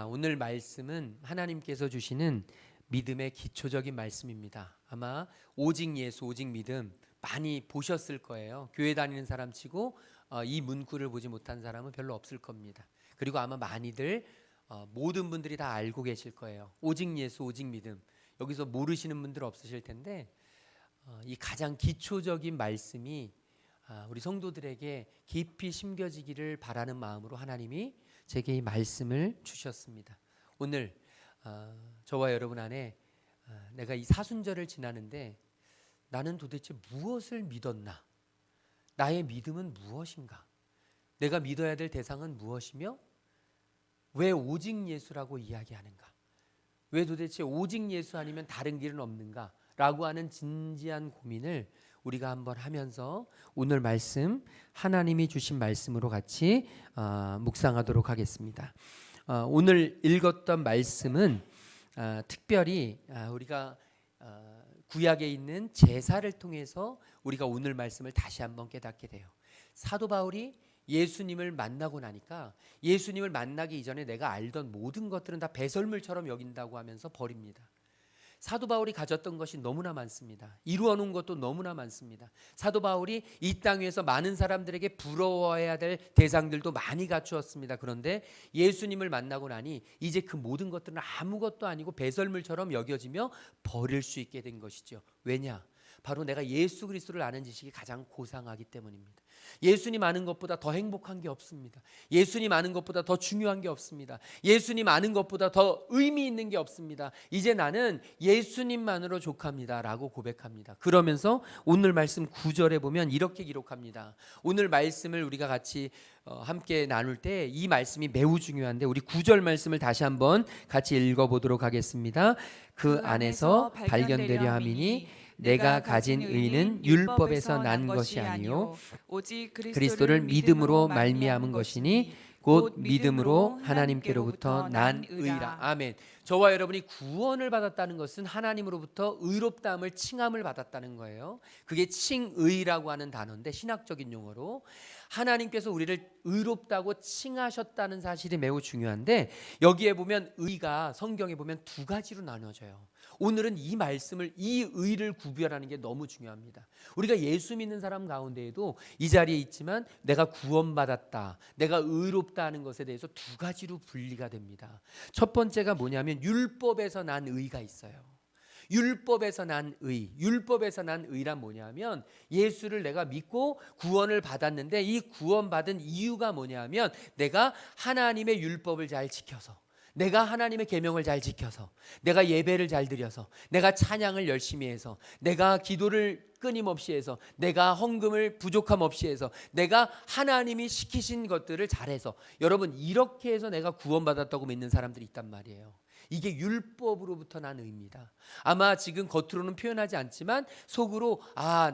오늘 말씀은 하나님께서 주시는 믿음의 기초적인 말씀입니다. 아마 오직 예수, 오직 믿음 많이 보셨을 거예요. 교회 다니는 사람 치고 이 문구를 보지 못한 사람은 별로 없을 겁니다. 그리고 아마 많이들 모든 분들이 다 알고 계실 거예요. 오직 예수, 오직 믿음. 여기서 모르시는 분들 없으실 텐데 이 가장 기초적인 말씀이 우리 성도들에게 깊이 심겨지기를 바라는 마음으로 하나님이 제게 이 말씀을 주셨습니다. 오늘 저와 여러분 안에 내가 이 사순절을 지나는데 나는 도대체 무엇을 믿었나? 나의 믿음은 무엇인가? 내가 믿어야 될 대상은 무엇이며 왜 오직 예수라고 이야기하는가? 왜 도대체 오직 예수 아니면 다른 길은 없는가? 라고 하는 진지한 고민을 우리가 한번 하면서 오늘 말씀 하나님이 주신 말씀으로 같이 묵상하도록 하겠습니다. 오늘 읽었던 말씀은 특별히 우리가 구약에 있는 제사를 통해서 우리가 오늘 말씀을 다시 한번 깨닫게 돼요. 사도 바울이 예수님을 만나고 나니까 예수님을 만나기 이전에 내가 알던 모든 것들은 다 배설물처럼 여긴다고 하면서 버립니다. 사도 바울이 가졌던 것이 너무나 많습니다. 이루어 놓은 것도 너무나 많습니다. 사도 바울이 이 땅 위에서 많은 사람들에게 부러워해야 될 대상들도 많이 갖추었습니다. 그런데 예수님을 만나고 나니 이제 그 모든 것들은 아무것도 아니고 배설물처럼 여겨지며 버릴 수 있게 된 것이죠. 왜냐? 바로 내가 예수 그리스도를 아는 지식이 가장 고상하기 때문입니다. 예수님 아는 것보다 더 행복한 게 없습니다. 예수님 아는 것보다 더 중요한 게 없습니다. 예수님 아는 것보다 더 의미 있는 게 없습니다. 이제 나는 예수님만으로 족합니다 라고 고백합니다. 그러면서 오늘 말씀 9절에 보면 이렇게 기록합니다. 오늘 말씀을 우리가 같이 함께 나눌 때 이 말씀이 매우 중요한데 우리 9절 말씀을 다시 한번 같이 읽어보도록 하겠습니다. 그 안에서 발견되려 함이니 내가 가진 의는 율법에서 난 것이 아니요 오직 그리스도를 믿음으로 말미암은 것이니 곧 믿음으로 하나님께로부터 난 의라. 아멘. 저와 여러분이 구원을 받았다는 것은 하나님으로부터 의롭다함을 칭함을 받았다는 거예요. 그게 칭의라고 하는 단어인데 신학적인 용어로 하나님께서 우리를 의롭다고 칭하셨다는 사실이 매우 중요한데 여기에 보면 의가 성경에 보면 두 가지로 나눠져요. 오늘은 이 말씀을 이 의를 구별하는 게 너무 중요합니다. 우리가 예수 믿는 사람 가운데에도 이 자리에 있지만 내가 구원받았다, 내가 의롭다 하는 것에 대해서 두 가지로 분리가 됩니다. 첫 번째가 뭐냐면 율법에서 난 의가 있어요. 율법에서 난 의, 율법에서 난 의란 뭐냐면 예수를 내가 믿고 구원을 받았는데 이 구원받은 이유가 뭐냐면 내가 하나님의 율법을 잘 지켜서 내가 하나님의 계명을 잘 지켜서 내가 예배를 잘 드려서 내가 찬양을 열심히 해서 내가 기도를 끊임없이 해서 내가 헌금을 부족함 없이 해서 내가 하나님이 시키신 것들을 잘해서 여러분 이렇게 해서 내가 구원받았다고 믿는 사람들이 있단 말이에요. 이게 율법으로부터 난 의입니다. 아마 지금 겉으로는 표현하지 않지만 속으로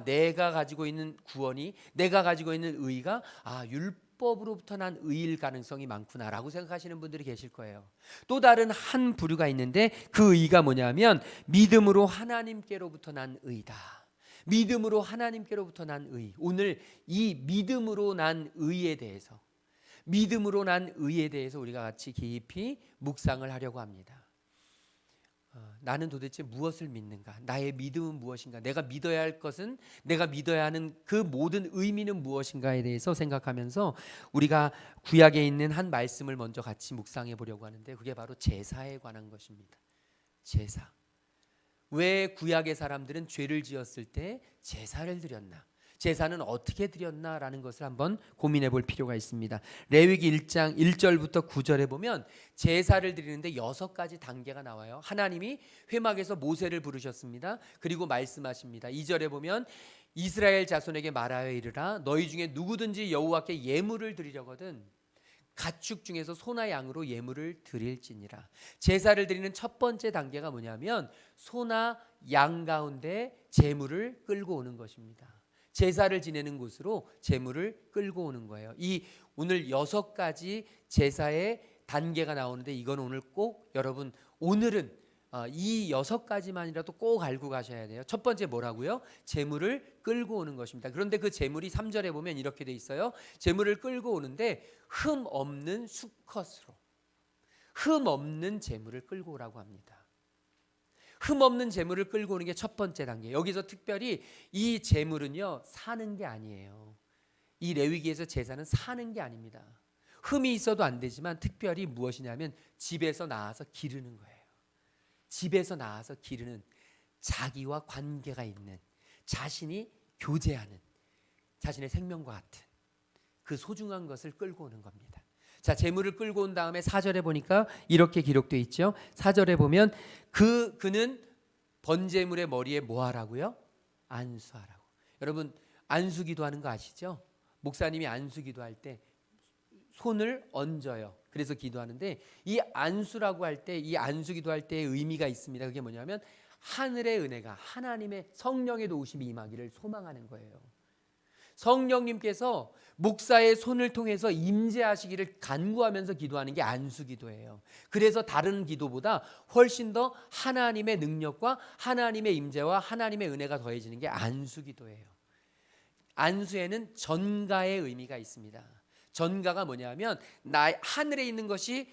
내가 가지고 있는 구원이 내가 가지고 있는 의가 율법으로부터 난 의일 가능성이 많구나라고 생각하시는 분들이 계실 거예요. 또 다른 한 부류가 있는데 그 의가 뭐냐면 믿음으로 하나님께로부터 난 의다. 믿음으로 하나님께로부터 난 의. 오늘 이 믿음으로 난 의에 대해서 우리가 같이 깊이 묵상을 하려고 합니다. 나는 도대체 무엇을 믿는가? 나의 믿음은 무엇인가? 내가 믿어야 할 것은 내가 믿어야 하는 그 모든 의미는 무엇인가에 대해서 생각하면서 우리가 구약에 있는 한 말씀을 먼저 같이 묵상해 보려고 하는데 그게 바로 제사에 관한 것입니다. 제사. 왜 구약의 사람들은 죄를 지었을 때 제사를 드렸나? 제사는 어떻게 드렸나라는 것을 한번 고민해 볼 필요가 있습니다. 레위기 1장 1절부터 9절에 보면 제사를 드리는데 6가지 단계가 나와요. 하나님이 회막에서 모세를 부르셨습니다. 그리고 말씀하십니다. 2절에 보면 이스라엘 자손에게 말하여 이르라 너희 중에 누구든지 여호와께 예물을 드리려거든 가축 중에서 소나 양으로 예물을 드릴지니라. 제사를 드리는 첫 번째 단계가 뭐냐면 소나 양 가운데 제물을 끌고 오는 것입니다. 제사를 지내는 곳으로 제물을 끌고 오는 거예요. 이 오늘 6가지 제사의 단계가 나오는데 이건 오늘 꼭 여러분 오늘은 이 6가지만이라도 꼭 알고 가셔야 돼요. 첫 번째 뭐라고요? 제물을 끌고 오는 것입니다. 그런데 그 제물이 3절에 보면 이렇게 돼 있어요. 제물을 끌고 오는데 흠 없는 수컷으로 흠 없는 재물을 끌고 오라고 합니다. 흠 없는 재물을 끌고 오는 게 첫 번째 단계. 여기서 특별히 이 재물은요, 사는 게 아니에요. 이 레위기에서 제사는 사는 게 아닙니다. 흠이 있어도 안 되지만 특별히 무엇이냐면 집에서 나와서 기르는 거예요. 집에서 나와서 기르는, 자기와 관계가 있는, 자신이 교제하는, 자신의 생명과 같은 그 소중한 것을 끌고 오는 겁니다. 자, 재물을 끌고 온 다음에 4절에 보니까 이렇게 기록되어 있죠. 4절에 보면 그는 번제물의 머리에 뭐 하라고요? 안수하라고. 여러분, 안수기도 하는 거 아시죠? 목사님이 안수기도 할 때 손을 얹어요. 그래서 기도하는데, 이 안수라고 할 때, 이 안수기도 할 때의 의미가 있습니다. 그게 뭐냐면 하늘의 은혜가, 하나님의 성령의 도우심이 임하기를 소망하는 거예요. 성령님께서 목사의 손을 통해서 임재하시기를 간구하면서 기도하는 게 안수기도예요. 그래서 다른 기도보다 훨씬 더 하나님의 능력과 하나님의 임재와 하나님의 은혜가 더해지는 게 안수기도예요. 안수에는 전가의 의미가 있습니다. 전가가 뭐냐면 하늘에 있는 것이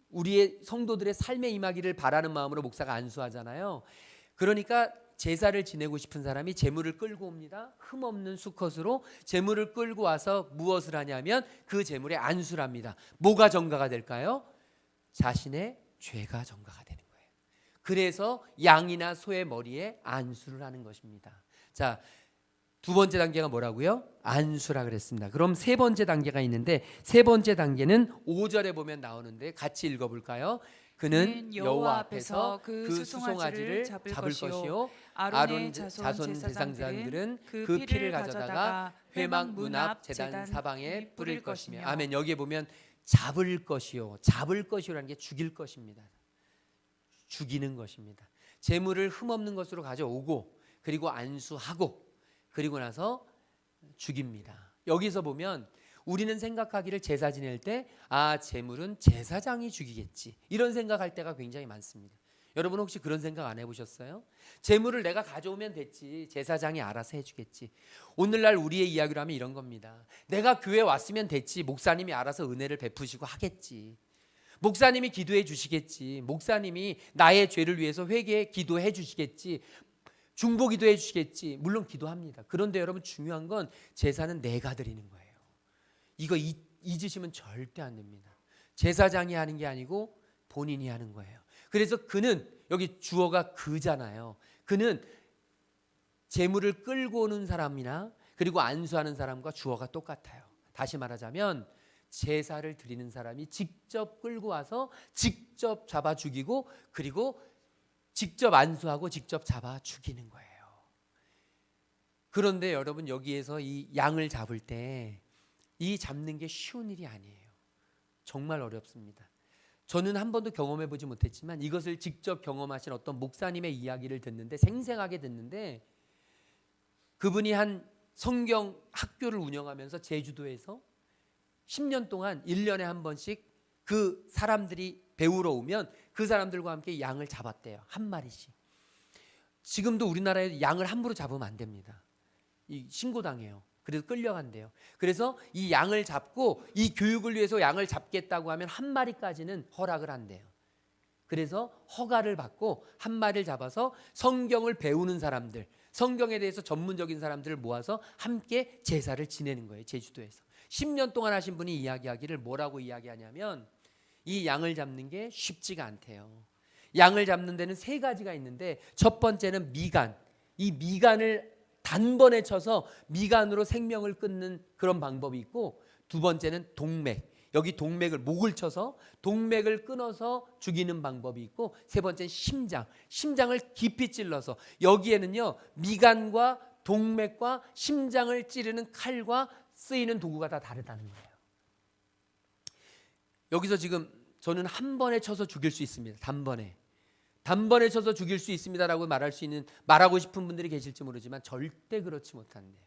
우리의 성도들의 삶에 임하기를 바라는 마음으로 목사가 안수하잖아요. 그러니까 제사를 지내고 싶은 사람이 제물을 끌고 옵니다. 흠없는 수컷으로 제물을 끌고 와서 무엇을 하냐면 그 제물에 안수를 합니다. 뭐가 전가가 될까요? 자신의 죄가 전가가 되는 거예요. 그래서 양이나 소의 머리에 안수를 하는 것입니다. 자, 두 번째 단계가 뭐라고요? 안수라 그랬습니다. 그럼 세 번째 단계가 있는데, 세 번째 단계는 5절에 보면 나오는데 같이 읽어볼까요? 그는 여호와 앞에서 그 수송아지를 잡을 것이요, 아론의 자손 제사장들은 그 피를 가져다가 회막 문 앞 제단 사방에 뿌릴 것이며. 아멘. 여기에 보면 잡을 것이요, 잡을 것이라는 게 죽일 것입니다. 죽이는 것입니다. 재물을 흠없는 것으로 가져오고, 그리고 안수하고, 그리고 나서 죽입니다. 여기서 보면 우리는 생각하기를 제사 지낼 때 재물은 제사장이 죽이겠지, 이런 생각할 때가 굉장히 많습니다. 여러분 혹시 그런 생각 안 해보셨어요? 재물을 내가 가져오면 됐지, 제사장이 알아서 해주겠지. 오늘날 우리의 이야기로 하면 이런 겁니다. 내가 교회 왔으면 됐지, 목사님이 알아서 은혜를 베푸시고 하겠지. 목사님이 기도해 주시겠지. 목사님이 나의 죄를 위해서 회개 기도해 주시겠지. 중보 기도해 주시겠지. 물론 기도합니다. 그런데 여러분, 중요한 건 제사는 내가 드리는 거예요. 이거 잊으시면 절대 안 됩니다. 제사장이 하는 게 아니고 본인이 하는 거예요. 그래서 그는, 여기 주어가 그잖아요. 그는 재물을 끌고 오는 사람이나 그리고 안수하는 사람과 주어가 똑같아요. 다시 말하자면 제사를 드리는 사람이 직접 끌고 와서 직접 잡아 죽이고, 그리고 직접 안수하고 직접 잡아 죽이는 거예요. 그런데 여러분, 여기에서 이 양을 잡을 때 이 잡는 게 쉬운 일이 아니에요. 정말 어렵습니다. 저는 한 번도 경험해 보지 못했지만 이것을 직접 경험하신 어떤 목사님의 이야기를 듣는데, 생생하게 듣는데, 그분이 한 성경 학교를 운영하면서 제주도에서 10년 동안 1년에 한 번씩 그 사람들이 배우러 오면 그 사람들과 함께 양을 잡았대요. 한 마리씩. 지금도 우리나라에 양을 함부로 잡으면 안 됩니다. 신고당해요. 그래서 끌려간대요. 그래서 이 양을 잡고 이 교육을 위해서 양을 잡겠다고 하면 한 마리까지는 허락을 한대요. 그래서 허가를 받고 한 마리를 잡아서 성경을 배우는 사람들, 성경에 대해서 전문적인 사람들을 모아서 함께 제사를 지내는 거예요. 제주도에서 10년 동안 하신 분이 이야기하기를 뭐라고 이야기하냐면, 이 양을 잡는 게 쉽지가 않대요. 양을 잡는 데는 세 가지가 있는데, 첫 번째는 미간. 이 미간을 단번에 쳐서 미간으로 생명을 끊는 그런 방법이 있고, 두 번째는 동맥. 여기 동맥을, 목을 쳐서 동맥을 끊어서 죽이는 방법이 있고, 세 번째는 심장. 심장을 깊이 찔러서, 여기에는요 미간과 동맥과 심장을 찌르는 칼과 쓰이는 도구가 다 다르다는 거예요. 여기서 지금 저는 한 번에 쳐서 죽일 수 있습니다. 단번에 쳐서 죽일 수 있습니다라고 말하고 싶은 분들이 계실지 모르지만 절대 그렇지 못한데요.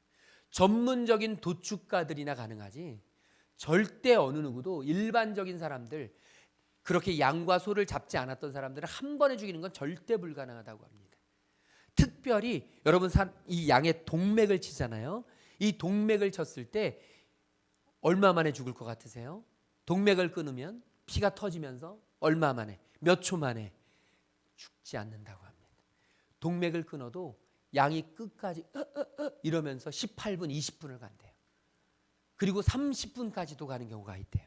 전문적인 도축가들이나 가능하지, 절대 어느 누구도 일반적인 사람들, 그렇게 양과 소를 잡지 않았던 사람들은 한 번에 죽이는 건 절대 불가능하다고 합니다. 특별히 여러분, 이 양의 동맥을 치잖아요. 이 동맥을 쳤을 때 얼마 만에 죽을 것 같으세요? 동맥을 끊으면 피가 터지면서 얼마 만에, 몇 초 만에 죽지 않는다고 합니다. 동맥을 끊어도 양이 끝까지 이러면서 18분, 20분을 간대요. 그리고 30분까지도 가는 경우가 있대요.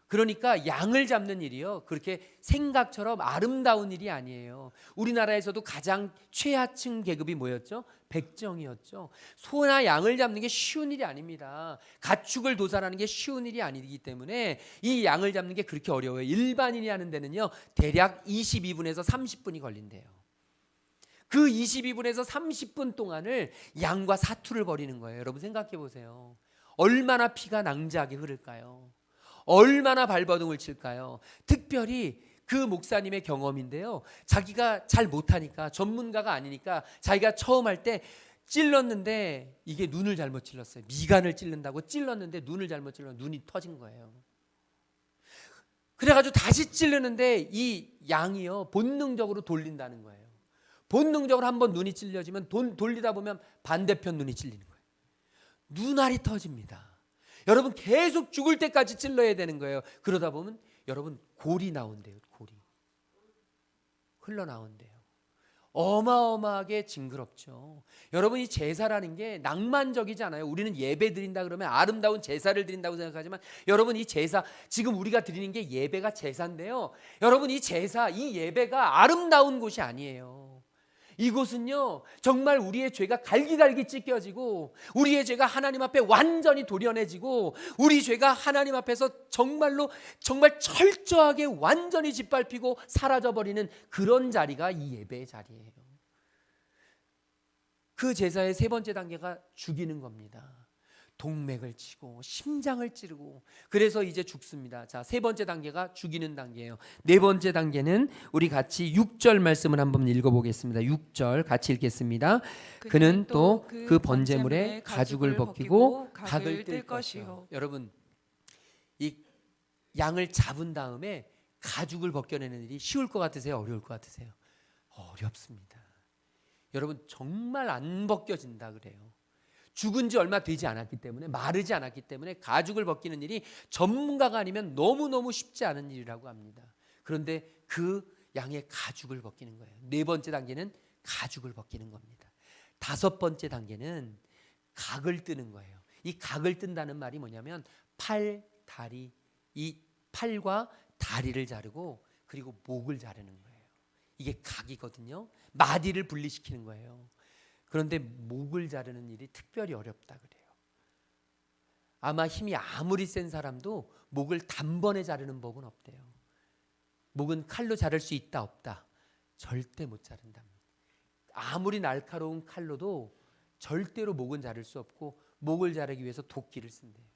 그러니까 양을 잡는 일이요, 그렇게 생각처럼 아름다운 일이 아니에요. 우리나라에서도 가장 최하층 계급이 뭐였죠? 백정이었죠. 소나 양을 잡는 게 쉬운 일이 아닙니다. 가축을 도살하는 게 쉬운 일이 아니기 때문에 이 양을 잡는 게 그렇게 어려워요. 일반인이 하는 데는요, 대략 22분에서 30분이 걸린대요. 그 22분에서 30분 동안을 양과 사투를 벌이는 거예요. 여러분 생각해 보세요. 얼마나 피가 낭자하게 흐를까요? 얼마나 발버둥을 칠까요? 특별히 그 목사님의 경험인데요, 자기가 잘 못하니까, 전문가가 아니니까 자기가 처음 할 때 찔렀는데 이게 눈을 잘못 찔렀어요. 미간을 찔른다고 찔렀는데 눈을 잘못 찔러 눈이 터진 거예요. 그래가지고 다시 찔르는데 이 양이요, 본능적으로 돌린다는 거예요. 본능적으로 한번 눈이 찔려지면 돌리다 보면 반대편 눈이 찔리는 거예요. 눈알이 터집니다. 여러분 계속 죽을 때까지 찔러야 되는 거예요. 그러다 보면 여러분 골이 나온대요. 골이 흘러나온대요. 어마어마하게 징그럽죠. 여러분 이 제사라는 게 낭만적이지 않아요. 우리는 예배 드린다 그러면 아름다운 제사를 드린다고 생각하지만, 여러분 이 제사, 지금 우리가 드리는 게 예배가 제사인데요, 여러분 이 제사, 이 예배가 아름다운 곳이 아니에요. 이곳은요, 정말 우리의 죄가 갈기갈기 찢겨지고, 우리의 죄가 하나님 앞에 완전히 도련해지고, 우리 죄가 하나님 앞에서 정말로 정말 철저하게 완전히 짓밟히고 사라져버리는 그런 자리가 이 예배의 자리예요. 그 제사의 세 번째 단계가 죽이는 겁니다. 동맥을 치고 심장을 찌르고, 그래서 이제 죽습니다. 자, 세 번째 단계가 죽이는 단계예요. 네 번째 단계는 우리 같이 6절 말씀을 한번 읽어보겠습니다. 6절 같이 읽겠습니다. 그는 또 그 번제물에 가죽을 벗기고 각을 뜰 것이요. 여러분 이 양을 잡은 다음에 가죽을 벗겨내는 일이 쉬울 것 같으세요? 어려울 것 같으세요? 어렵습니다. 여러분 정말 안 벗겨진다 그래요. 죽은 지 얼마 되지 않았기 때문에, 마르지 않았기 때문에 가죽을 벗기는 일이 전문가가 아니면 너무너무 쉽지 않은 일이라고 합니다. 그런데 그 양의 가죽을 벗기는 거예요. 네 번째 단계는 가죽을 벗기는 겁니다. 다섯 번째 단계는 각을 뜨는 거예요. 이 각을 뜬다는 말이 뭐냐면 팔, 다리, 이 팔과 다리를 자르고 그리고 목을 자르는 거예요. 이게 각이거든요. 마디를 분리시키는 거예요. 그런데 목을 자르는 일이 특별히 어렵다 그래요. 아마 힘이 아무리 센 사람도 목을 단번에 자르는 법은 없대요. 목은 칼로 자를 수 있다 없다? 절대 못 자른답니다. 아무리 날카로운 칼로도 절대로 목은 자를 수 없고, 목을 자르기 위해서 도끼를 쓴대요.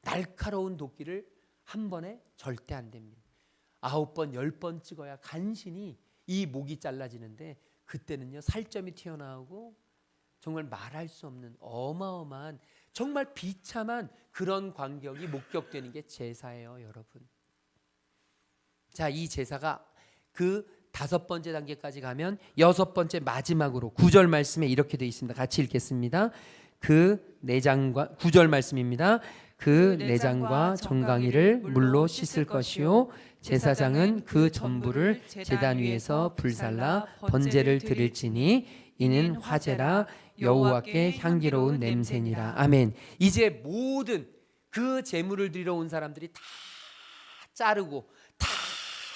날카로운 도끼를 한 번에 절대 안 됩니다. 9번, 10번 찍어야 간신히 이 목이 잘라지는데, 그때는요 살점이 튀어나오고 정말 말할 수 없는 어마어마한, 정말 비참한 그런 광경이 목격되는 게 제사예요, 여러분. 자, 이 제사가 그 다섯 번째 단계까지 가면 여섯 번째 마지막으로 9절 말씀에 이렇게 되어 있습니다. 같이 읽겠습니다. 그 내장과 9절 말씀입니다. 그 내장과 정강이를 물로 씻을 것이요, 제사장은 그 전부를 제단 위에서 불살라 번제를 드릴지니 이는 화제라 여호와께 향기로운 냄새니라. 아멘. 이제 모든 그 제물을 드리러 온 사람들이 다 자르고 다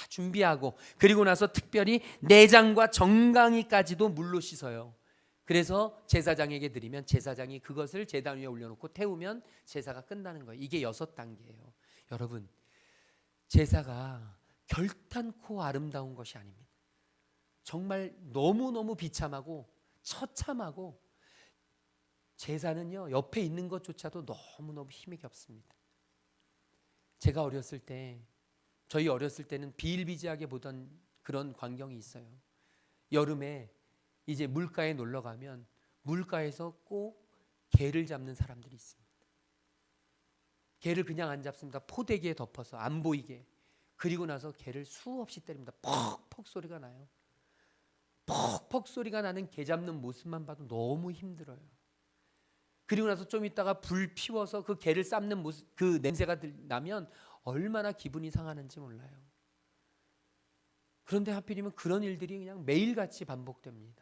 준비하고, 그리고 나서 특별히 내장과 정강이까지도 물로 씻어요. 그래서 제사장에게 드리면 제사장이 그것을 제단 위에 올려놓고 태우면 제사가 끝나는 거예요. 이게 6단계예요. 여러분, 제사가 결탄코 아름다운 것이 아닙니다. 정말 너무너무 비참하고 처참하고, 제사는요 옆에 있는 것조차도 너무너무 힘이 겹습니다. 제가 어렸을 때, 저희 어렸을 때는 비일비재하게 보던 그런 광경이 있어요. 여름에 이제 물가에 놀러 가면 물가에서 꼭 개를 잡는 사람들이 있습니다. 개를 그냥 안 잡습니다. 포대기에 덮어서 안 보이게. 그리고 나서 개를 수없이 때립니다. 퍽퍽 소리가 나요. 퍽퍽 소리가 나는 개 잡는 모습만 봐도 너무 힘들어요. 그리고 나서 좀 있다가 불 피워서 그 개를 삶는 모습, 그 냄새가 나면 얼마나 기분이 상하는지 몰라요. 그런데 하필이면 그런 일들이 그냥 매일같이 반복됩니다.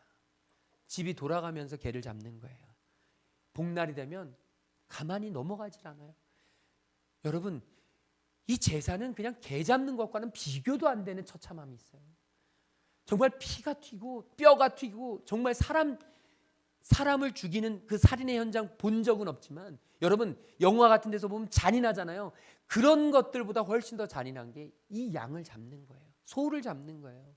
집이 돌아가면서 개를 잡는 거예요. 복날이 되면 가만히 넘어가질 않아요. 여러분, 이 제사는 그냥 개 잡는 것과는 비교도 안 되는 처참함이 있어요. 정말 피가 튀고 뼈가 튀고 정말 사람을 죽이는 그 살인의 현장 본 적은 없지만 여러분, 영화 같은 데서 보면 잔인하잖아요. 그런 것들보다 훨씬 더 잔인한 게 이 양을 잡는 거예요. 소를 잡는 거예요.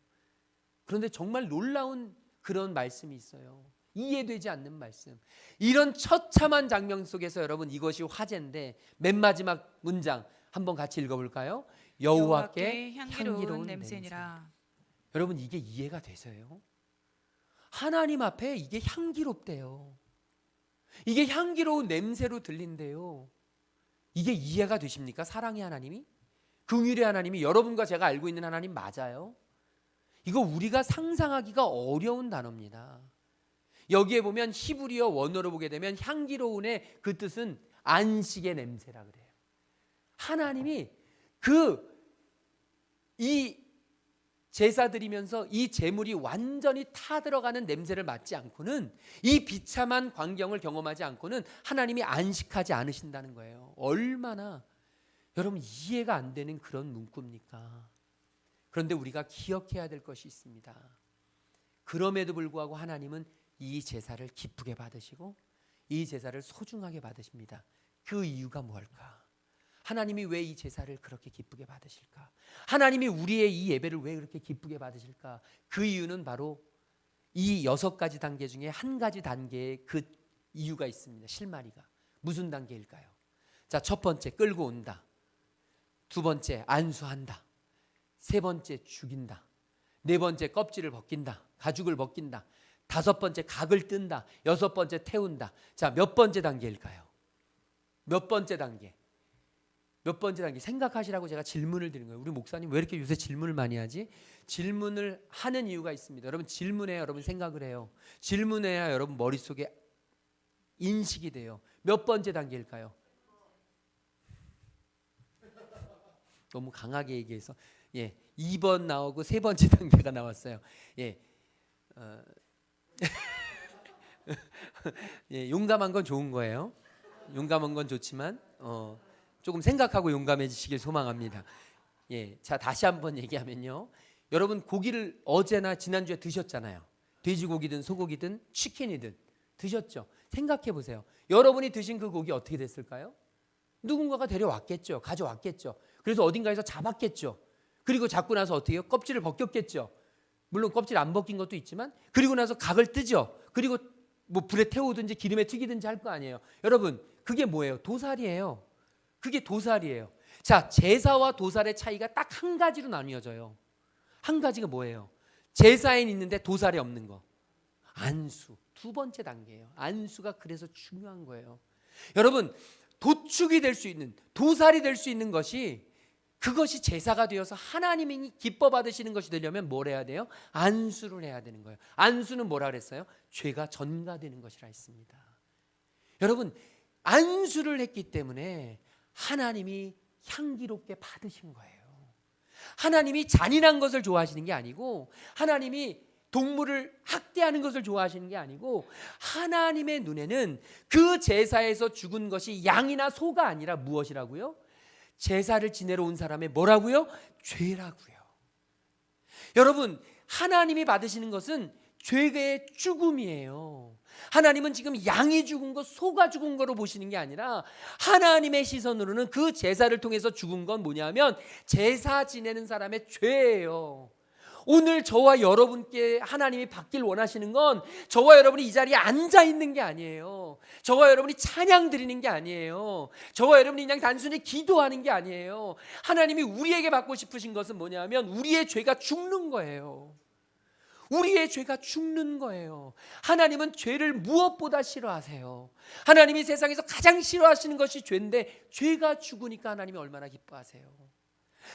그런데 정말 놀라운 그런 말씀이 있어요. 이해되지 않는 말씀. 이런 처참한 장면 속에서 여러분, 이것이 화제인데 맨 마지막 문장 한번 같이 읽어볼까요? 여호와께 향기로운 냄새니라. 여러분, 이게 이해가 되세요? 하나님 앞에 이게 향기롭대요. 이게 향기로운 냄새로 들린대요. 이게 이해가 되십니까? 사랑의 하나님이? 긍휼의 하나님이 여러분과 제가 알고 있는 하나님 맞아요? 이거 우리가 상상하기가 어려운 단어입니다. 여기에 보면 히브리어 원어로 보게 되면 향기로운의 그 뜻은 안식의 냄새라 그래요. 하나님이 이 제사 드리면서 이 제물이 완전히 타들어가는 냄새를 맡지 않고는, 이 비참한 광경을 경험하지 않고는 하나님이 안식하지 않으신다는 거예요. 얼마나 여러분 이해가 안 되는 그런 문구입니까? 그런데 우리가 기억해야 될 것이 있습니다. 그럼에도 불구하고 하나님은 이 제사를 기쁘게 받으시고 이 제사를 소중하게 받으십니다. 그 이유가 뭘까? 하나님이 왜 이 제사를 그렇게 기쁘게 받으실까? 하나님이 우리의 이 예배를 왜 그렇게 기쁘게 받으실까? 그 이유는 바로 이 6가지 단계 중에 한 가지 단계의 그 이유가 있습니다. 실마리가 무슨 단계일까요? 자, 첫 번째 끌고 온다. 두 번째 안수한다. 세 번째 죽인다. 네 번째 껍질을 벗긴다. 가죽을 벗긴다. 다섯 번째 각을 뜬다. 여섯 번째 태운다. 자, 몇 번째 단계일까요? 몇 번째 단계? 몇 번째 단계? 생각하시라고 제가 질문을 드린 거예요. 우리 목사님 왜 이렇게 요새 질문을 많이 하지? 질문을 하는 이유가 있습니다. 여러분, 질문해야 여러분 생각을 해요. 질문해야 여러분 머릿속에 인식이 돼요. 몇 번째 단계일까요? 너무 강하게 얘기해서 2번 나오고 세 번째 단계가 나왔어요. 용감한 건 좋은 거예요. 용감한 건 좋지만 조금 생각하고 용감해지시길 소망합니다. 자, 다시 한번 얘기하면요. 여러분, 고기를 어제나 지난주에 드셨잖아요. 돼지고기든 소고기든 치킨이든 드셨죠. 생각해 보세요. 여러분이 드신 그 고기 어떻게 됐을까요? 누군가가 데려왔겠죠. 가져왔겠죠. 그래서 어딘가에서 잡았겠죠. 그리고 잡고 나서 어떻게 해요? 껍질을 벗겼겠죠. 물론 껍질 안 벗긴 것도 있지만, 그리고 나서 각을 뜨죠. 그리고 뭐 불에 태우든지 기름에 튀기든지 할 거 아니에요. 여러분, 그게 뭐예요? 도살이에요. 그게 도살이에요. 자, 제사와 도살의 차이가 딱 한 가지로 나뉘어져요. 한 가지가 뭐예요? 제사에는 있는데 도살이 없는 거. 안수. 두 번째 단계예요. 안수가 그래서 중요한 거예요. 여러분, 도축이 될 수 있는, 도살이 될 수 있는 것이, 그것이 제사가 되어서 하나님이 기뻐 받으시는 것이 되려면 뭘 해야 돼요? 안수를 해야 되는 거예요. 안수는 뭐라 그랬어요? 죄가 전가되는 것이라 했습니다. 여러분, 안수를 했기 때문에 하나님이 향기롭게 받으신 거예요. 하나님이 잔인한 것을 좋아하시는 게 아니고, 하나님이 동물을 학대하는 것을 좋아하시는 게 아니고, 하나님의 눈에는 그 제사에서 죽은 것이 양이나 소가 아니라 무엇이라고요? 제사를 지내러 온 사람의 뭐라고요? 죄라고요. 여러분, 하나님이 받으시는 것은 죄의 죽음이에요. 하나님은 지금 양이 죽은 것, 소가 죽은 거로 보시는 게 아니라, 하나님의 시선으로는 그 제사를 통해서 죽은 건 뭐냐면 제사 지내는 사람의 죄예요. 오늘 저와 여러분께 하나님이 받길 원하시는 건 저와 여러분이 이 자리에 앉아 있는 게 아니에요. 저와 여러분이 찬양 드리는 게 아니에요. 저와 여러분이 그냥 단순히 기도하는 게 아니에요. 하나님이 우리에게 받고 싶으신 것은 뭐냐면 우리의 죄가 죽는 거예요. 우리의 죄가 죽는 거예요. 하나님은 죄를 무엇보다 싫어하세요. 하나님이 세상에서 가장 싫어하시는 것이 죄인데, 죄가 죽으니까 하나님이 얼마나 기뻐하세요.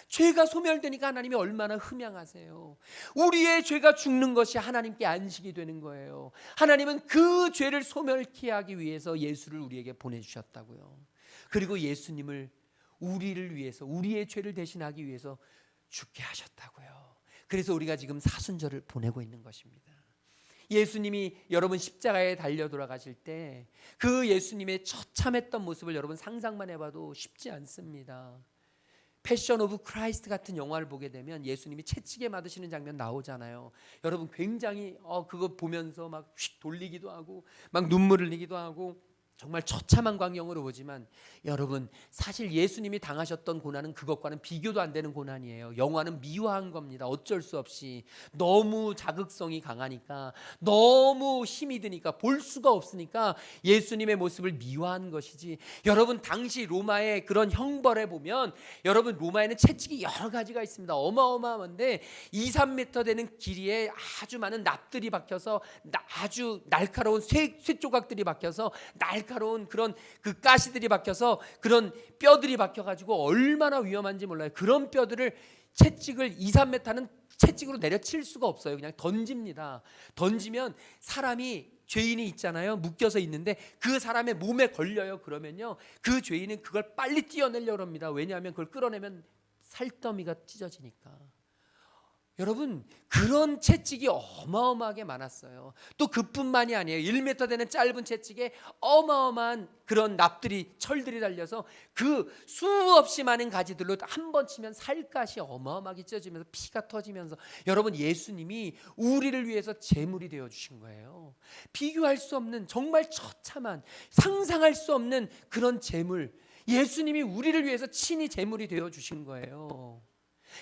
죄가 소멸되니까 하나님이 얼마나 흠양하세요. 우리의 죄가 죽는 것이 하나님께 안식이 되는 거예요. 하나님은 그 죄를 소멸케 하기 위해서 예수를 우리에게 보내주셨다고요. 그리고 예수님을 우리를 위해서, 우리의 죄를 대신하기 위해서 죽게 하셨다고요. 그래서 우리가 지금 사순절을 보내고 있는 것입니다. 예수님이 여러분 십자가에 달려 돌아가실 때 그 예수님의 처참했던 모습을 여러분 상상만 해봐도 쉽지 않습니다. 패션 오브 크라이스트 같은 영화를 보게 되면 예수님이 채찍에 맞으시는 장면 나오잖아요. 여러분 굉장히 그거 보면서 막 휙 돌리기도 하고 막 눈물 흘리기도 하고 정말 처참한 광경으로 보지만 여러분 사실 예수님이 당하셨던 고난은 그것과는 비교도 안 되는 고난이에요. 영화는 미화한 겁니다. 어쩔 수 없이 너무 자극성이 강하니까, 너무 힘이 드니까, 볼 수가 없으니까 예수님의 모습을 미화한 것이지. 여러분 당시 로마의 그런 형벌에 보면 여러분 로마에는 채찍이 여러 가지가 있습니다. 어마어마한데 2-3m 되는 길이에 아주 많은 납들이 박혀서 아주 날카로운 쇠 조각들이 박혀서 날카로운 그런 그 가시들이 박혀서 그런 뼈들이 박혀가지고 얼마나 위험한지 몰라요. 그런 뼈들을 채찍을 2-3m는 채찍으로 내려칠 수가 없어요. 그냥 던집니다. 던지면 사람이 죄인이 있잖아요. 묶여서 있는데 그 사람의 몸에 걸려요. 그러면요 그 죄인은 그걸 빨리 떼어내려고 합니다. 왜냐하면 그걸 끌어내면 살더미가 찢어지니까. 여러분 그런 채찍이 어마어마하게 많았어요. 또 그뿐만이 아니에요. 1m 되는 짧은 채찍에 어마어마한 그런 납들이 철들이 달려서 그 수없이 많은 가지들로 한 번 치면 살갗이 어마어마하게 찢어지면서 피가 터지면서 여러분 예수님이 우리를 위해서 제물이 되어주신 거예요. 비교할 수 없는 정말 처참한 상상할 수 없는 그런 제물, 예수님이 우리를 위해서 친히 제물이 되어주신 거예요.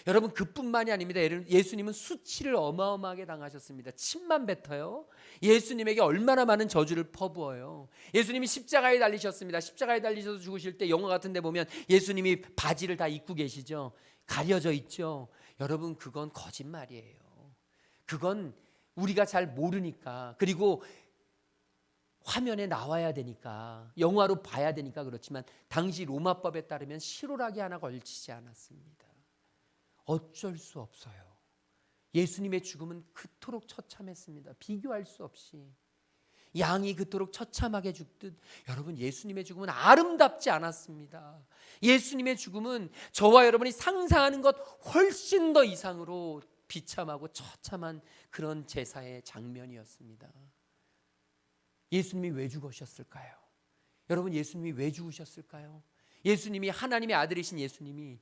여러분 그뿐만이 아닙니다. 예수님은 수치를 어마어마하게 당하셨습니다. 침만 뱉어요. 예수님에게 얼마나 많은 저주를 퍼부어요. 예수님이 십자가에 달리셨습니다. 십자가에 달리셔서 죽으실 때 영화 같은 데 보면 예수님이 바지를 다 입고 계시죠. 가려져 있죠. 여러분 그건 거짓말이에요. 그건 우리가 잘 모르니까, 그리고 화면에 나와야 되니까, 영화로 봐야 되니까 그렇지만 당시 로마법에 따르면 실오라기 하나 걸치지 않았습니다. 어쩔 수 없어요. 예수님의 죽음은 그토록 처참했습니다. 비교할 수 없이. 양이 그토록 처참하게 죽듯 여러분 예수님의 죽음은 아름답지 않았습니다. 예수님의 죽음은 저와 여러분이 상상하는 것 훨씬 더 이상으로 비참하고 처참한 그런 제사의 장면이었습니다. 예수님이 왜 죽으셨을까요? 여러분 예수님이 왜 죽으셨을까요? 예수님이 하나님의 아들이신 예수님이,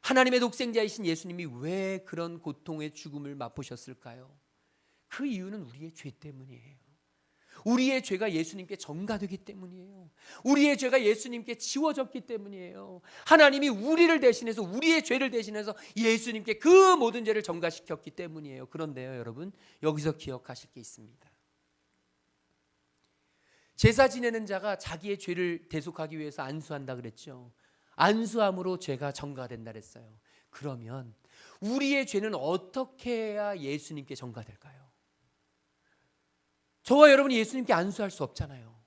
하나님의 독생자이신 예수님이 왜 그런 고통의 죽음을 맛보셨을까요? 그 이유는 우리의 죄 때문이에요. 우리의 죄가 예수님께 전가되기 때문이에요. 우리의 죄가 예수님께 지워졌기 때문이에요. 하나님이 우리를 대신해서, 우리의 죄를 대신해서 예수님께 그 모든 죄를 전가시켰기 때문이에요. 그런데요 여러분 여기서 기억하실 게 있습니다. 제사 지내는 자가 자기의 죄를 대속하기 위해서 안수한다 그랬죠. 안수함으로 죄가 전가된다 그랬어요. 그러면 우리의 죄는 어떻게 해야 예수님께 전가될까요? 저와 여러분이 예수님께 안수할 수 없잖아요.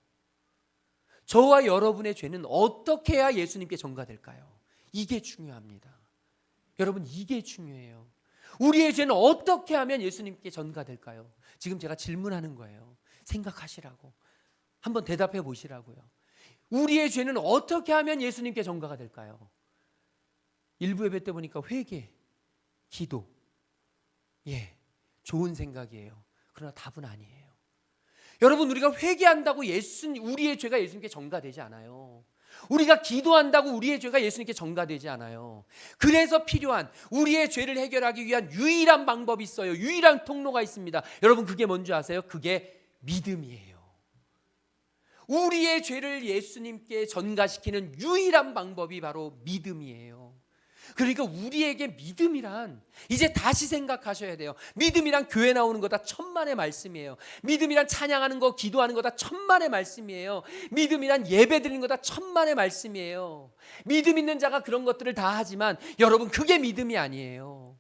저와 여러분의 죄는 어떻게 해야 예수님께 전가될까요? 이게 중요합니다. 여러분 이게 중요해요. 우리의 죄는 어떻게 하면 예수님께 전가될까요? 지금 제가 질문하는 거예요. 생각하시라고. 한번 대답해 보시라고요. 우리의 죄는 어떻게 하면 예수님께 전가가 될까요? 일부 예배 때 보니까 회개, 기도. 예, 좋은 생각이에요. 그러나 답은 아니에요. 여러분 우리가 회개한다고 우리의 죄가 예수님께 전가되지 않아요. 우리가 기도한다고 우리의 죄가 예수님께 전가되지 않아요. 그래서 필요한 우리의 죄를 해결하기 위한 유일한 방법이 있어요. 유일한 통로가 있습니다. 여러분 그게 뭔지 아세요? 그게 믿음이에요. 우리의 죄를 예수님께 전가시키는 유일한 방법이 바로 믿음이에요. 그러니까 우리에게 믿음이란, 이제 다시 생각하셔야 돼요. 믿음이란 교회 나오는 거 다 천만의 말씀이에요. 믿음이란 찬양하는 거, 기도하는 거 다 천만의 말씀이에요. 믿음이란 예배 드리는 거 다 천만의 말씀이에요. 믿음 있는 자가 그런 것들을 다 하지만 여러분 그게 믿음이 아니에요.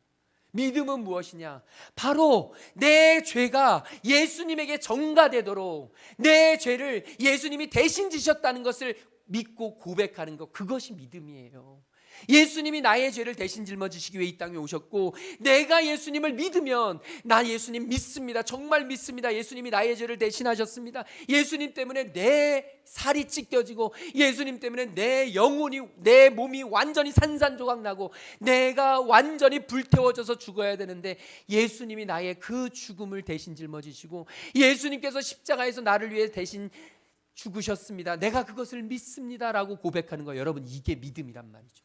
믿음은 무엇이냐? 바로 내 죄가 예수님에게 전가되도록 내 죄를 예수님이 대신 지셨다는 것을 믿고 고백하는 것, 그것이 믿음이에요. 예수님이 나의 죄를 대신 짊어지시기 위해 이 땅에 오셨고, 내가 예수님을 믿으면 나 예수님 믿습니다. 정말 믿습니다. 예수님이 나의 죄를 대신하셨습니다. 예수님 때문에 내 살이 찢겨지고, 예수님 때문에 내 영혼이, 내 몸이 완전히 산산조각 나고 내가 완전히 불태워져서 죽어야 되는데, 예수님이 나의 그 죽음을 대신 짊어지시고 예수님께서 십자가에서 나를 위해 대신 죽으셨습니다. 내가 그것을 믿습니다라고 고백하는 거예요. 여러분, 이게 믿음이란 말이죠.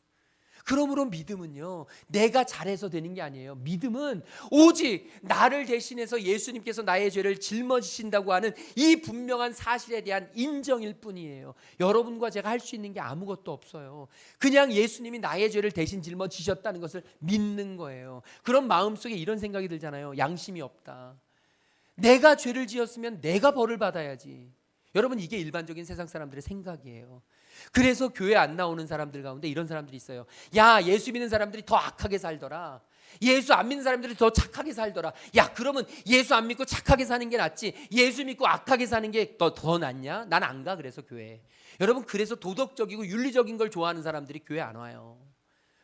그러므로 믿음은요, 내가 잘해서 되는 게 아니에요. 믿음은 오직 나를 대신해서 예수님께서 나의 죄를 짊어지신다고 하는 이 분명한 사실에 대한 인정일 뿐이에요. 여러분과 제가 할 수 있는 게 아무것도 없어요. 그냥 예수님이 나의 죄를 대신 짊어지셨다는 것을 믿는 거예요. 그런 마음속에 이런 생각이 들잖아요. 양심이 없다. 내가 죄를 지었으면 내가 벌을 받아야지. 여러분, 이게 일반적인 세상 사람들의 생각이에요. 그래서 교회 안 나오는 사람들 가운데 이런 사람들이 있어요. 야, 예수 믿는 사람들이 더 악하게 살더라. 예수 안 믿는 사람들이 더 착하게 살더라. 야, 그러면 예수 안 믿고 착하게 사는 게 낫지, 예수 믿고 악하게 사는 게 더 낫냐? 난 안 가. 그래서 교회. 여러분, 그래서 도덕적이고 윤리적인 걸 좋아하는 사람들이 교회 안 와요.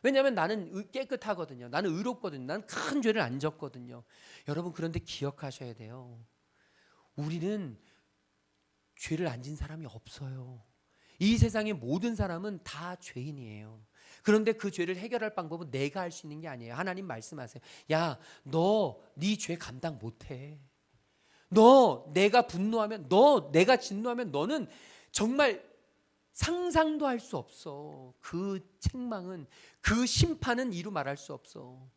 왜냐하면 나는 깨끗하거든요. 나는 의롭거든요. 나는 큰 죄를 안 졌거든요. 여러분, 그런데 기억하셔야 돼요. 우리는 죄를 안 진 사람이 없어요. 이 세상의 모든 사람은 다 죄인이에요. 그런데 그 죄를 해결할 방법은 내가 할 수 있는 게 아니에요. 하나님 말씀하세요. 야, 너 네 죄 감당 못해. 너 내가 분노하면, 너 내가 진노하면 너는 정말 상상도 할 수 없어. 그 책망은, 그 심판은 이루 말할 수 없어.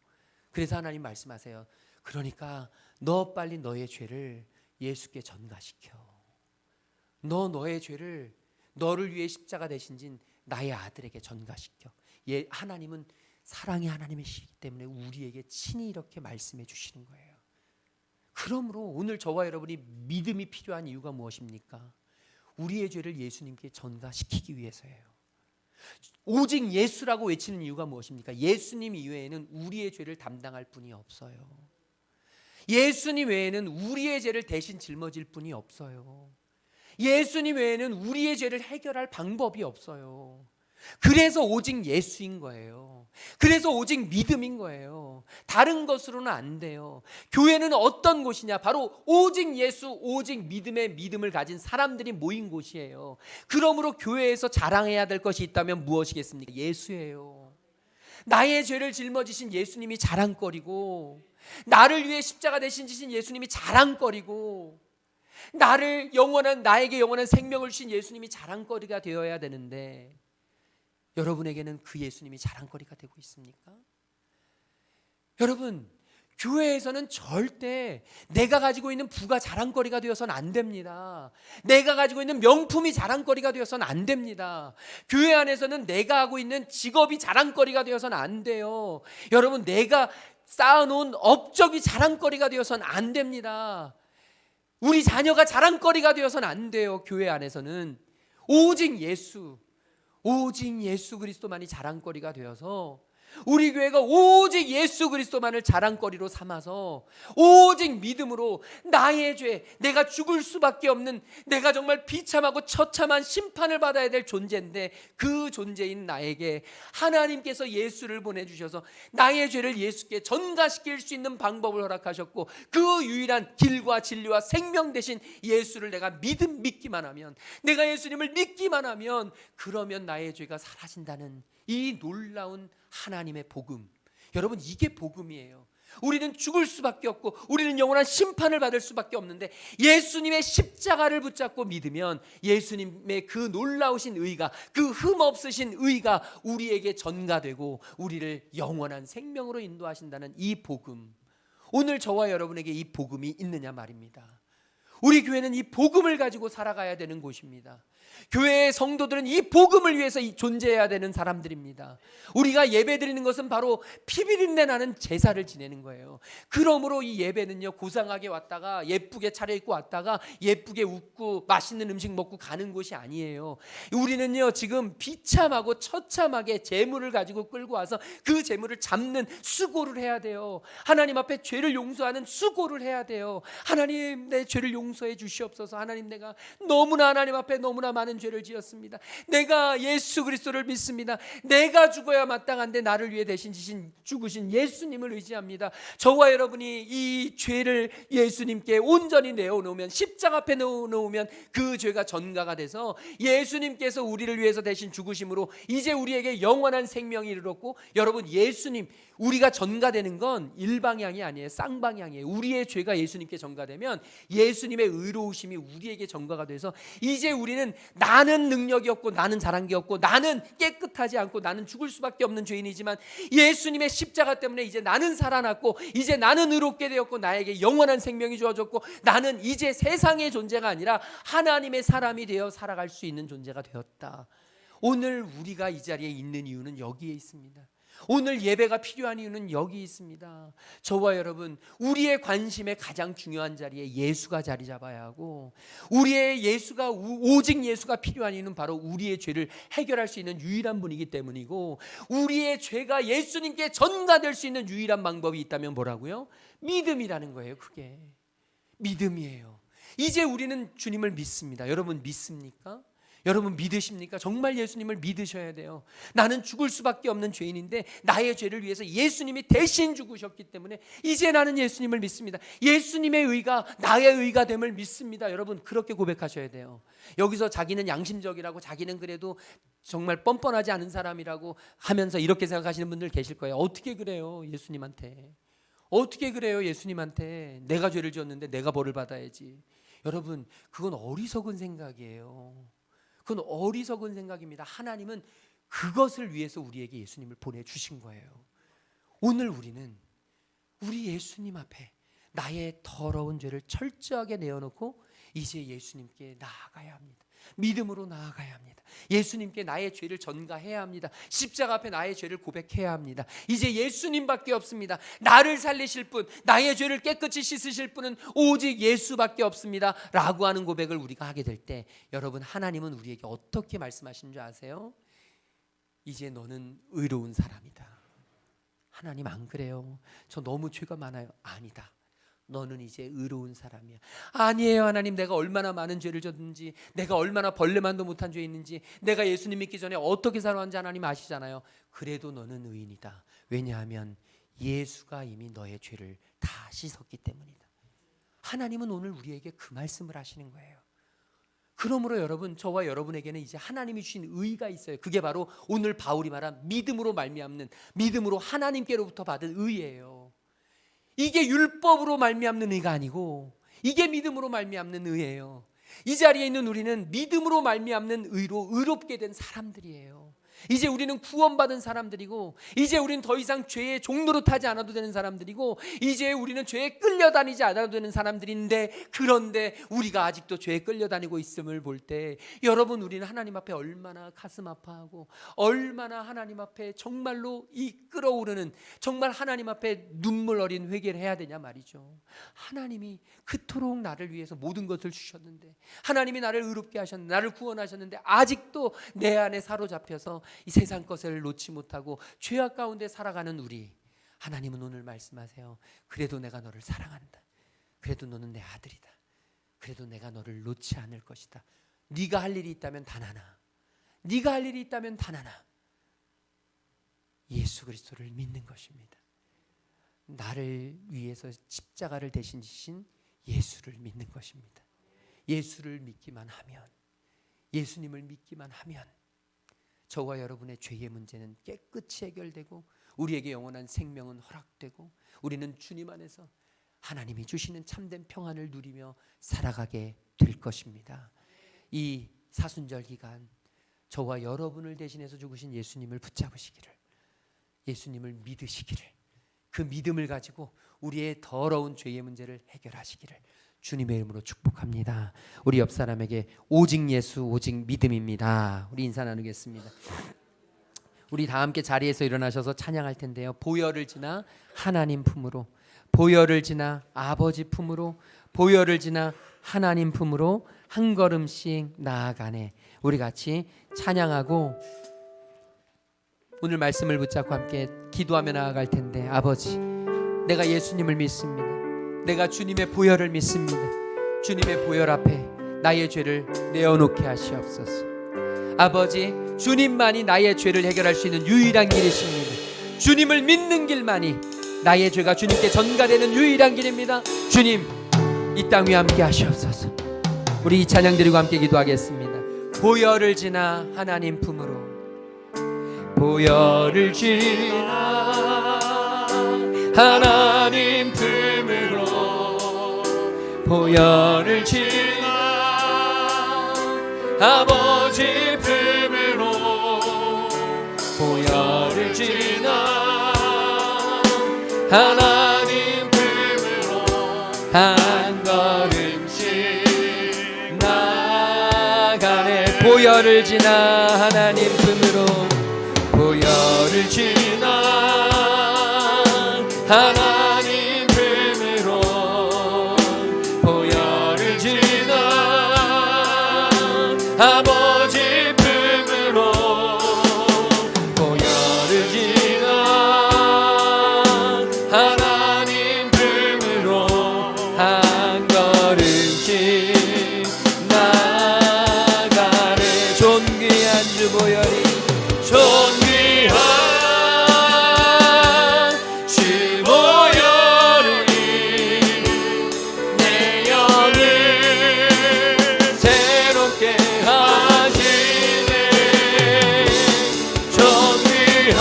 그래서 하나님 말씀하세요. 그러니까 너 빨리 너의 죄를 예수께 전가시켜. 너의 죄를 너를 위해 십자가 대신진 나의 아들에게 전가시켜. 하나님은 사랑의 하나님이시기 때문에 우리에게 친히 이렇게 말씀해 주시는 거예요. 그러므로 오늘 저와 여러분이 믿음이 필요한 이유가 무엇입니까? 우리의 죄를 예수님께 전가시키기 위해서예요. 오직 예수라고 외치는 이유가 무엇입니까? 예수님 이외에는 우리의 죄를 담당할 분이 없어요. 예수님 외에는 우리의 죄를 대신 짊어질 분이 없어요. 예수님 외에는 우리의 죄를 해결할 방법이 없어요. 그래서 오직 예수인 거예요. 그래서 오직 믿음인 거예요. 다른 것으로는 안 돼요. 교회는 어떤 곳이냐? 바로 오직 예수, 오직 믿음의 믿음을 가진 사람들이 모인 곳이에요. 그러므로 교회에서 자랑해야 될 것이 있다면 무엇이겠습니까? 예수예요. 나의 죄를 짊어지신 예수님이 자랑거리고, 나를 위해 십자가 대신 지신 예수님이 자랑거리고, 나에게 영원한 생명을 주신 예수님이 자랑거리가 되어야 되는데, 여러분에게는 그 예수님이 자랑거리가 되고 있습니까? 여러분, 교회에서는 절대 내가 가지고 있는 부가 자랑거리가 되어서는 안 됩니다. 내가 가지고 있는 명품이 자랑거리가 되어서는 안 됩니다. 교회 안에서는 내가 하고 있는 직업이 자랑거리가 되어서는 안 돼요. 여러분, 내가 쌓아놓은 업적이 자랑거리가 되어서는 안 됩니다. 우리 자녀가 자랑거리가 되어서는 안 돼요. 교회 안에서는 오직 예수 그리스도만이 자랑거리가 되어서, 우리 교회가 오직 예수 그리스도만을 자랑거리로 삼아서 오직 믿음으로 나의 죄, 내가 죽을 수밖에 없는, 내가 정말 비참하고 처참한 심판을 받아야 될 존재인데, 그 존재인 나에게 하나님께서 예수를 보내주셔서 나의 죄를 예수께 전가시킬 수 있는 방법을 허락하셨고, 그 유일한 길과 진리와 생명 되신 예수를 내가 믿기만 하면, 내가 예수님을 믿기만 하면, 그러면 나의 죄가 사라진다는 이 놀라운 하나님의 복음. 여러분, 이게 복음이에요. 우리는 죽을 수밖에 없고 우리는 영원한 심판을 받을 수밖에 없는데, 예수님의 십자가를 붙잡고 믿으면 예수님의 그 놀라우신 의가, 그 흠없으신 의가 우리에게 전가되고 우리를 영원한 생명으로 인도하신다는 이 복음. 오늘 저와 여러분에게 이 복음이 있느냐 말입니다. 우리 교회는 이 복음을 가지고 살아가야 되는 곳입니다. 교회의 성도들은 이 복음을 위해서 존재해야 되는 사람들입니다. 우리가 예배드리는 것은 바로 피비린내 나는 제사를 지내는 거예요. 그러므로 이 예배는요, 고상하게 왔다가 예쁘게 차려입고 왔다가 예쁘게 웃고 맛있는 음식 먹고 가는 곳이 아니에요. 우리는요, 지금 비참하고 처참하게 재물을 가지고 끌고 와서 그 재물을 잡는 수고를 해야 돼요. 하나님 앞에 죄를 용서하는 수고를 해야 돼요. 하나님, 내 죄를 용서해 주시옵소서. 하나님, 내가 너무나 하나님 앞에 너무나 많은 죄를 지었습니다. 내가 예수 그리스도를 믿습니다. 내가 죽어야 마땅한데 나를 위해 대신 죽으신 예수님을 의지합니다. 저와 여러분이 이 죄를 예수님께 온전히 내어놓으면, 십자가 앞에 내어놓으면 그 죄가 전가가 돼서 예수님께서 우리를 위해서 대신 죽으심으로 이제 우리에게 영원한 생명이 이르렀고, 여러분, 예수님, 우리가 전가되는 건 일방향이 아니에요. 쌍방향이에요. 우리의 죄가 예수님께 전가되면 예수님의 의로우심이 우리에게 전가가 돼서 이제 우리는 나는 능력이 없고 나는 잘한 게 없고 나는 깨끗하지 않고 나는 죽을 수밖에 없는 죄인이지만 예수님의 십자가 때문에 이제 나는 살아났고 이제 나는 의롭게 되었고 나에게 영원한 생명이 주어졌고 나는 이제 세상의 존재가 아니라 하나님의 사람이 되어 살아갈 수 있는 존재가 되었다. 오늘 우리가 이 자리에 있는 이유는 여기에 있습니다. 오늘 예배가 필요한 이유는 여기 있습니다. 저와 여러분, 우리의 관심의 가장 중요한 자리에 예수가 자리 잡아야 하고, 우리의 예수가, 오직 예수가 필요한 이유는 바로 우리의 죄를 해결할 수 있는 유일한 분이기 때문이고, 우리의 죄가 예수님께 전가될 수 있는 유일한 방법이 있다면 뭐라고요? 믿음이라는 거예요. 그게 믿음이에요. 이제 우리는 주님을 믿습니다. 여러분 믿습니까? 여러분 믿으십니까? 정말 예수님을 믿으셔야 돼요. 나는 죽을 수밖에 없는 죄인인데 나의 죄를 위해서 예수님이 대신 죽으셨기 때문에 이제 나는 예수님을 믿습니다. 예수님의 의가 나의 의가 됨을 믿습니다. 여러분 그렇게 고백하셔야 돼요. 여기서 자기는 양심적이라고, 자기는 그래도 정말 뻔뻔하지 않은 사람이라고 하면서 이렇게 생각하시는 분들 계실 거예요. 어떻게 그래요? 예수님한테 어떻게 그래요? 예수님한테 내가 죄를 지었는데 내가 벌을 받아야지. 여러분 그건 어리석은 생각이에요. 그건 어리석은 생각입니다. 하나님은 그것을 위해서 우리에게 예수님을 보내주신 거예요. 오늘 우리는 우리 예수님 앞에 나의 더러운 죄를 철저하게 내어놓고 이제 예수님께 나아가야 합니다. 믿음으로 나아가야 합니다. 예수님께 나의 죄를 전가해야 합니다. 십자가 앞에 나의 죄를 고백해야 합니다. 이제 예수님밖에 없습니다. 나를 살리실 분, 나의 죄를 깨끗이 씻으실 분은 오직 예수밖에 없습니다 라고 하는 고백을 우리가 하게 될 때, 여러분 하나님은 우리에게 어떻게 말씀하시는 줄 아세요? 이제 너는 의로운 사람이다. 하나님 안 그래요. 저 너무 죄가 많아요. 아니다. 너는 이제 의로운 사람이야. 아니에요 하나님, 내가 얼마나 많은 죄를 졌는지, 내가 얼마나 벌레만도 못한 죄였는지, 내가 예수님 믿기 전에 어떻게 살아왔는지 하나님 아시잖아요. 그래도 너는 의인이다. 왜냐하면 예수가 이미 너의 죄를 다 씻었기 때문이다. 하나님은 오늘 우리에게 그 말씀을 하시는 거예요. 그러므로 여러분, 저와 여러분에게는 이제 하나님이 주신 의가 있어요. 그게 바로 오늘 바울이 말한 믿음으로 말미암는, 믿음으로 하나님께로부터 받은 의예요. 이게 율법으로 말미암는 의가 아니고 이게 믿음으로 말미암는 의예요. 이 자리에 있는 우리는 믿음으로 말미암는 의로 의롭게 된 사람들이에요. 이제 우리는 구원받은 사람들이고, 이제 우리는 더 이상 죄의 종로로 타지 않아도 되는 사람들이고, 이제 우리는 죄에 끌려다니지 않아도 되는 사람들인데, 그런데 우리가 아직도 죄에 끌려다니고 있음을 볼 때, 여러분 우리는 하나님 앞에 얼마나 가슴 아파하고 얼마나 하나님 앞에 정말로 이 끓어오르는, 정말 하나님 앞에 눈물 어린 회개를 해야 되냐 말이죠. 하나님이 그토록 나를 위해서 모든 것을 주셨는데, 하나님이 나를 의롭게 하셨는데, 나를 구원하셨는데 아직도 내 안에 사로잡혀서 이 세상 것을 놓지 못하고 죄악 가운데 살아가는 우리, 하나님은 오늘 말씀하세요. 그래도 내가 너를 사랑한다. 그래도 너는 내 아들이다. 그래도 내가 너를 놓지 않을 것이다. 네가 할 일이 있다면 단 하나, 네가 할 일이 있다면 단 하나, 예수 그리스도를 믿는 것입니다. 나를 위해서 십자가를 대신 지신 예수를 믿는 것입니다. 예수를 믿기만 하면, 예수님을 믿기만 하면 저와 여러분의 죄의 문제는 깨끗이 해결되고 우리에게 영원한 생명은 허락되고 우리는 주님 안에서 하나님이 주시는 참된 평안을 누리며 살아가게 될 것입니다. 이 사순절 기간 저와 여러분을 대신해서 죽으신 예수님을 붙잡으시기를, 예수님을 믿으시기를, 그 믿음을 가지고 우리의 더러운 죄의 문제를 해결하시기를 주님의 이름으로 축복합니다. 우리 옆 사람에게 오직 예수, 오직 믿음입니다. 우리 인사 나누겠습니다. 우리 다 함께 자리에서 일어나셔서 찬양할 텐데요. 보혈을 지나 하나님 품으로, 보혈을 지나 아버지 품으로, 보혈을 지나 하나님 품으로 한 걸음씩 나아가네. 우리 같이 찬양하고 오늘 말씀을 붙잡고 함께 기도하며 나아갈 텐데, 아버지, 내가 예수님을 믿습니다. 내가 주님의 보혈을 믿습니다. 주님의 보혈 앞에 나의 죄를 내어놓게 하시옵소서. 아버지, 주님만이 나의 죄를 해결할 수 있는 유일한 길이십니다. 주님을 믿는 길만이 나의 죄가 주님께 전가되는 유일한 길입니다. 주님, 이 땅 위에 함께 하시옵소서. 우리 이 찬양 드리고 함께 기도하겠습니다. 보혈을 지나 하나님 품으로, 보혈을 지나 하나님 품으로, 보혈을 지나 아버지 품으로, 보혈을 지나 하나님 품으로 한 걸음씩 나가네. 보혈을 지나 하나님 품으로, 보혈을 지나 하나님 품으로, 보혈을 지나 아버지 품으로, 보혈을 지나 하나님 품으로 한 걸음씩 나가네. 존귀한 주 보혈이, 존귀한 주 보혈이 내 영을 새롭게 하시네. 존귀한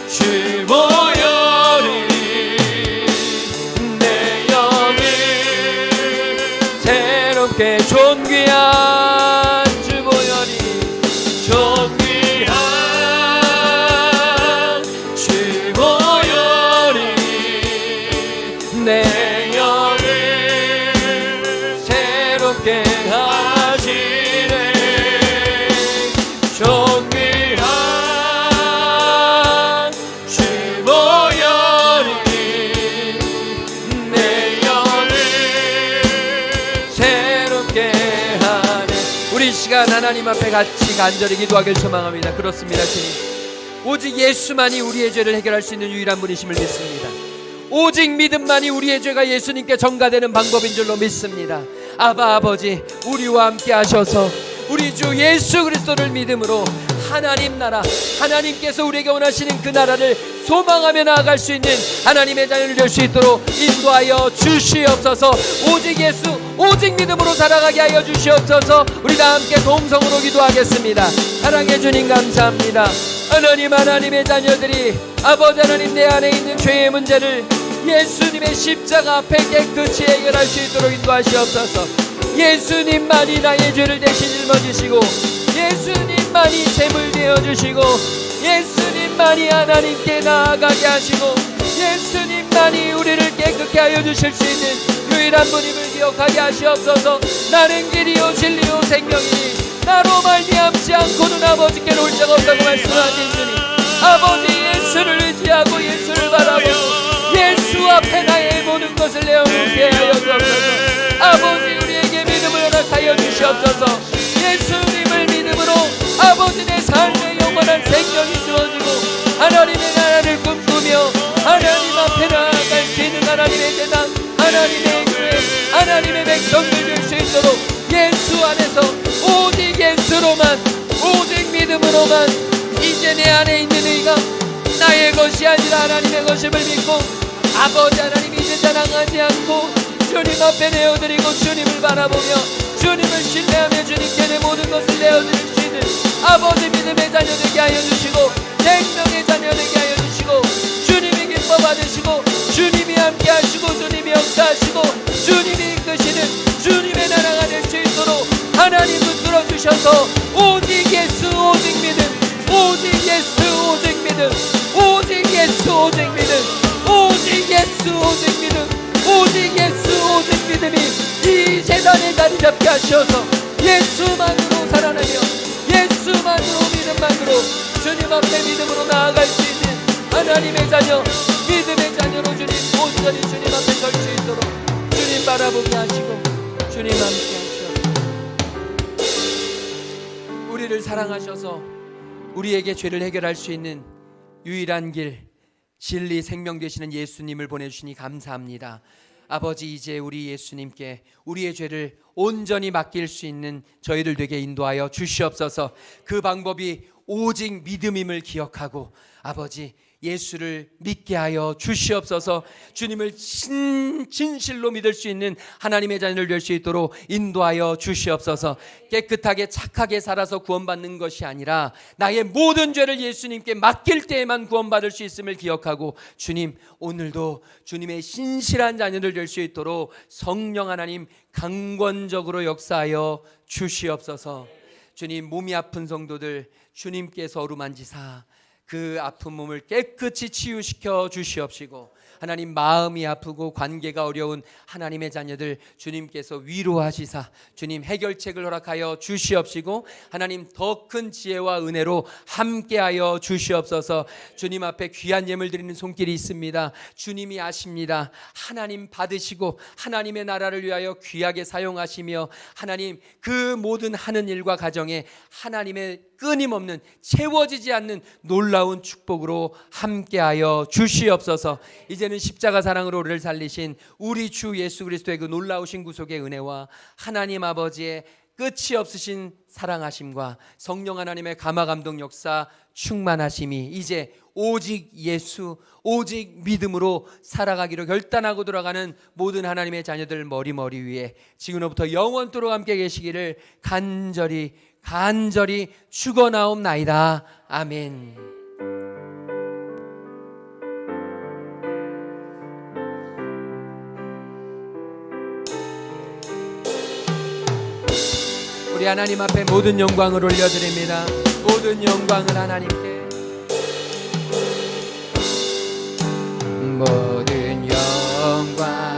주 보혈이 내 영을 새롭게, 존귀한 주 보혈이, 존귀한 주 보혈이 내 영을 새롭게 하시네. 존귀한 주 보혈이 내 영을 새롭게 하네. 우리 이 시간 하나님 앞에 같이 간절히 기도하길 소망합니다. 그렇습니다. 주님, 오직 예수만이 우리의 죄를 해결할 수 있는 유일한 분이심을 믿습니다. 오직 믿음만이 우리의 죄가 예수님께 전가되는 방법인 줄로 믿습니다. 아바 아버지, 우리와 함께 하셔서 우리 주 예수 그리스도를 믿음으로 하나님 나라, 하나님께서 우리에게 원하시는 그 나라를 소망하며 나아갈 수 있는 하나님의 자녀를 될 수 있도록 인도하여 주시옵소서. 오직 예수, 오직 믿음으로 살아가게 하여 주시옵소서. 우리 다 함께 동성으로 기도하겠습니다. 사랑해 주님 감사합니다. 하나님, 하나님의 자녀들이 아버지 하나님, 내 안에 있는 죄의 문제를 예수님의 십자가 앞에 깨끗이 해결할 수 있도록 인도하시옵소서. 예수님만이 나의 죄를 대신 짊어지시고, 예수님만이 제물 되어주시고, 예수님만이 하나님께 나아가게 하시고, 예수님만이 우리를 깨끗게 하여 주실 수 있는 유일한 분임을 기억하게 하시옵소서. 나는 길이요 진리요 생명이니 나로 말미암지 않고는 아버지께로 올 자가 없다고 말씀하신 주님, 아버지 예수를 의지하고 예수를 바라보고 예수 앞에 나의 모든 것을 내어놓게 하여 주옵소서. 아버지, 우리에게 믿음을 허락하여 주시옵소서. 예수님을 믿음으로 아버지 내 삶에 영원한 생명이 주어지고 하나님의 나라를 꿈꾸며 하나님 앞에 나아갈 수 있는 하나님의 재단, 하나님의 교회, 하나님의 백성들 될 수 있도록 예수 안에서 오직 예수로만, 오직 믿음으로만 이제 내 안에 있는 의가 나의 것이 아니라 하나님의 것임을 믿고 아버지 하나님 이제 자랑하지 않고 주님 앞에 내어드리고 주님을 바라보며 주님을 신뢰하며 주님께 내 모든 것을 내어드릴 수 있는 아버지 믿음의 자녀 되게 하여 주시고 생명의 자녀 되게 하여 주시고 주님이 기뻐 받으시고 주님이 함께 하시고 주님이 역사하시고 주님이 이끄시는 주님의 나라가 될 수 있도록 하나님 붙들어 주셔서 오직 예수, 오직 믿음, 오직 예수, 오직 믿음, 오직 예수, 오직 믿음, 오직 예수, 오직 믿음, 오직 예수, 오직 믿음이 이 재단에 자리 잡게 하셔서 예수만으로 살아나며 예수만으로 믿음만으로 주님 앞에 믿음으로 나아갈 수 있는 하나님의 자녀, 믿음의 자녀로 주님 온전히 주님 앞에 설 수 있도록 주님 바라보게 하시고 주님 함께 하시옵소서. 우리를 사랑하셔서 우리에게 죄를 해결할 수 있는 유일한 길, 진리, 생명 되시는 예수님을 보내주시니 감사합니다. 아버지, 이제 우리 예수님께 우리의 죄를 온전히 맡길 수 있는 저희들 되게 인도하여 주시옵소서. 그 방법이 오직 믿음임을 기억하고 아버지, 예수를 믿게 하여 주시옵소서. 주님을 진실로 믿을 수 있는 하나님의 자녀를 될 수 있도록 인도하여 주시옵소서. 깨끗하게 착하게 살아서 구원받는 것이 아니라 나의 모든 죄를 예수님께 맡길 때에만 구원받을 수 있음을 기억하고, 주님, 오늘도 주님의 신실한 자녀들 될 수 있도록 성령 하나님 강권적으로 역사하여 주시옵소서. 주님, 몸이 아픈 성도들 주님께서 어루만지사 그 아픈 몸을 깨끗이 치유시켜 주시옵시고, 하나님, 마음이 아프고 관계가 어려운 하나님의 자녀들 주님께서 위로하시사 주님 해결책을 허락하여 주시옵시고, 하나님, 더 큰 지혜와 은혜로 함께하여 주시옵소서. 주님 앞에 귀한 예물 드리는 손길이 있습니다. 주님이 아십니다. 하나님 받으시고 하나님의 나라를 위하여 귀하게 사용하시며, 하나님, 그 모든 하는 일과 가정에 하나님의 끊임없는 채워지지 않는 놀라운 축복으로 함께하여 주시옵소서. 이제는 십자가 사랑으로 우리를 살리신 우리 주 예수 그리스도의 그 놀라우신 구속의 은혜와 하나님 아버지의 끝이 없으신 사랑하심과 성령 하나님의 감화감동 역사 충만하심이 이제 오직 예수, 오직 믿음으로 살아가기로 결단하고 돌아가는 모든 하나님의 자녀들 머리 위에 지금부터 영원토록 함께 계시기를 간절히 축원하옵나이다. 아멘. 우리 하나님 앞에 모든 영광을 올려드립니다. 모든 영광을 하나님께. 모든 영광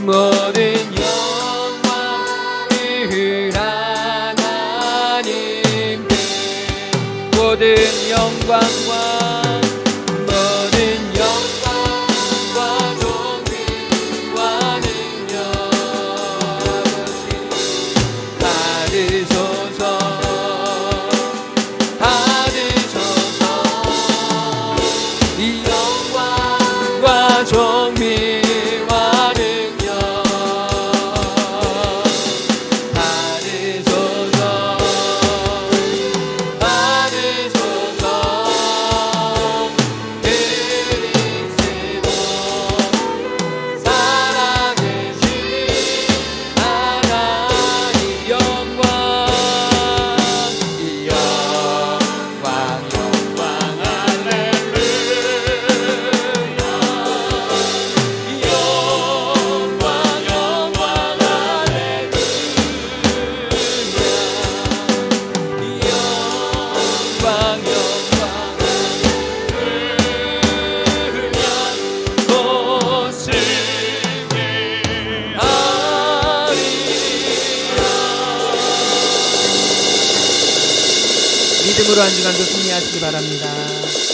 모든 영광을 하나님께, 모든 영광과 모든 영광과 존귀와 능력 받으소서, 받으소서. 이 영광과 존귀 믿음으로 한 주간도 승리하시기 바랍니다.